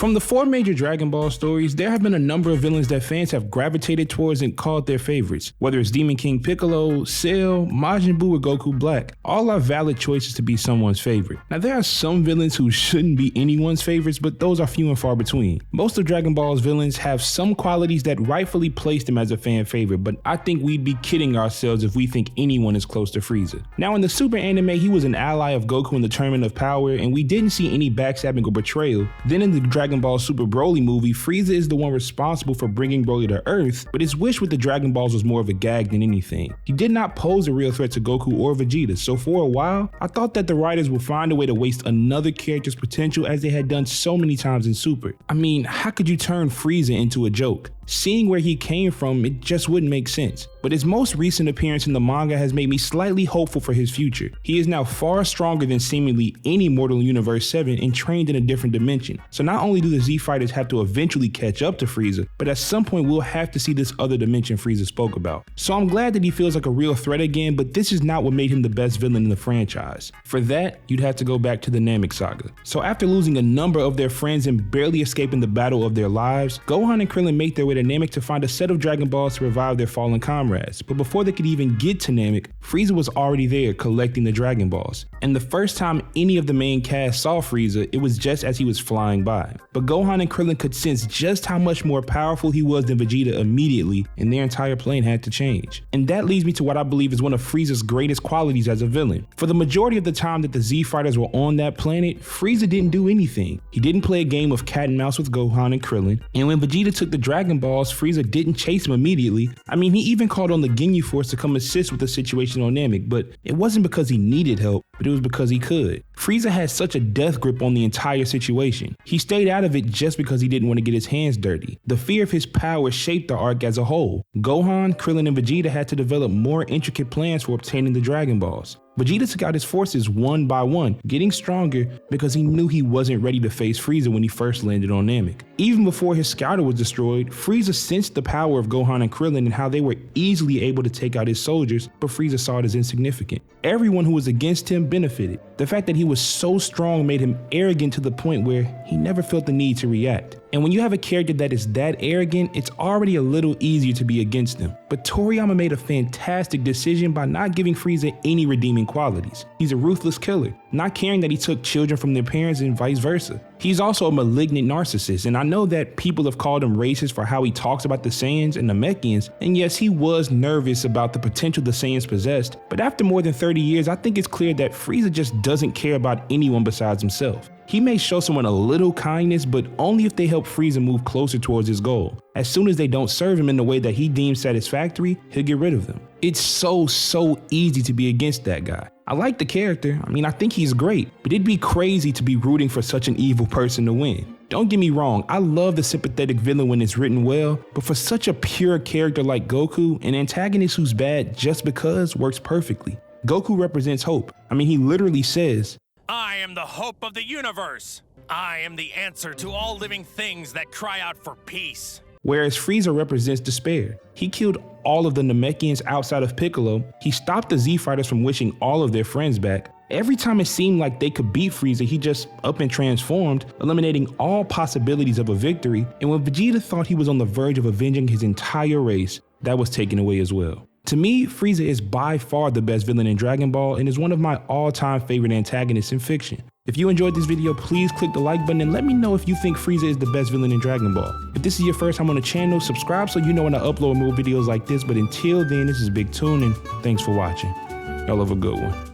From the 4 major Dragon Ball stories, there have been a number of villains that fans have gravitated towards and called their favorites. Whether it's Demon King Piccolo, Cell, Majin Buu, or Goku Black, all are valid choices to be someone's favorite. Now there are some villains who shouldn't be anyone's favorites, but those are few and far between. Most of Dragon Ball's villains have some qualities that rightfully place them as a fan favorite, but I think we'd be kidding ourselves if we think anyone is close to Frieza. Now in the Super anime, he was an ally of Goku in the Tournament of Power, and we didn't see any backstabbing or betrayal. Then in the Dragon Ball Super Broly movie, Frieza is the one responsible for bringing Broly to Earth, but his wish with the Dragon Balls was more of a gag than anything. He did not pose a real threat to Goku or Vegeta, so for a while, I thought that the writers would find a way to waste another character's potential as they had done so many times in Super. I mean, how could you turn Frieza into a joke? Seeing where he came from, it just wouldn't make sense. But his most recent appearance in the manga has made me slightly hopeful for his future. He is now far stronger than seemingly any mortal in Universe 7 and trained in a different dimension. So not only do the Z Fighters have to eventually catch up to Frieza, but at some point we'll have to see this other dimension Frieza spoke about. So I'm glad that he feels like a real threat again, but this is not what made him the best villain in the franchise. For that, you'd have to go back to the Namek saga. So after losing a number of their friends and barely escaping the battle of their lives, Gohan and Krillin make their way to Namek to find a set of Dragon Balls to revive their fallen comrades. But before they could even get to Namek, Frieza was already there collecting the Dragon Balls. And the first time any of the main cast saw Frieza, it was just as he was flying by. But Gohan and Krillin could sense just how much more powerful he was than Vegeta immediately, and their entire plan had to change. And that leads me to what I believe is one of Frieza's greatest qualities as a villain. For the majority of the time that the Z Fighters were on that planet, Frieza didn't do anything. He didn't play a game of cat and mouse with Gohan and Krillin, and when Vegeta took the Dragon Balls, Frieza didn't chase him immediately. I mean, he even called on the Ginyu Force to come assist with the situation on Namek, but it wasn't because he needed help, but it was because he could. Frieza had such a death grip on the entire situation. He stayed out of it just because he didn't want to get his hands dirty. The fear of his power shaped the arc as a whole. Gohan, Krillin, and Vegeta had to develop more intricate plans for obtaining the Dragon Balls. Vegeta took out his forces one by one, getting stronger because he knew he wasn't ready to face Frieza when he first landed on Namek. Even before his scouter was destroyed, Frieza sensed the power of Gohan and Krillin and how they were easily able to take out his soldiers, but Frieza saw it as insignificant. Everyone who was against him benefited. The fact that he was so strong made him arrogant to the point where he never felt the need to react. And when you have a character that is that arrogant, it's already a little easier to be against them. But Toriyama made a fantastic decision by not giving Frieza any redeeming qualities. He's a ruthless killer, not caring that he took children from their parents and vice versa. He's also a malignant narcissist, and I know that people have called him racist for how he talks about the Saiyans and Namekians, and yes, he was nervous about the potential the Saiyans possessed, but after more than 30 years, I think it's clear that Frieza just doesn't care about anyone besides himself. He may show someone a little kindness, but only if they help Frieza move closer towards his goal. As soon as they don't serve him in the way that he deems satisfactory, he'll get rid of them. It's so easy to be against that guy. I like the character, I think he's great, but it'd be crazy to be rooting for such an evil person to win. Don't get me wrong, I love the sympathetic villain when it's written well, but for such a pure character like Goku, an antagonist who's bad just because works perfectly. Goku represents hope. He literally says, "I am the hope of the universe. I am the answer to all living things that cry out for peace." Whereas Frieza represents despair. He killed all of the Namekians outside of Piccolo, he stopped the Z Fighters from wishing all of their friends back. Every time it seemed like they could beat Frieza, he just up and transformed, eliminating all possibilities of a victory, and when Vegeta thought he was on the verge of avenging his entire race, that was taken away as well. To me, Frieza is by far the best villain in Dragon Ball and is one of my all-time favorite antagonists in fiction. If you enjoyed this video, please click the like button and let me know if you think Frieza is the best villain in Dragon Ball. If this is your first time on the channel, subscribe so you know when I upload more videos like this, but until then, this is BigTune and thanks for watching. Y'all have a good one.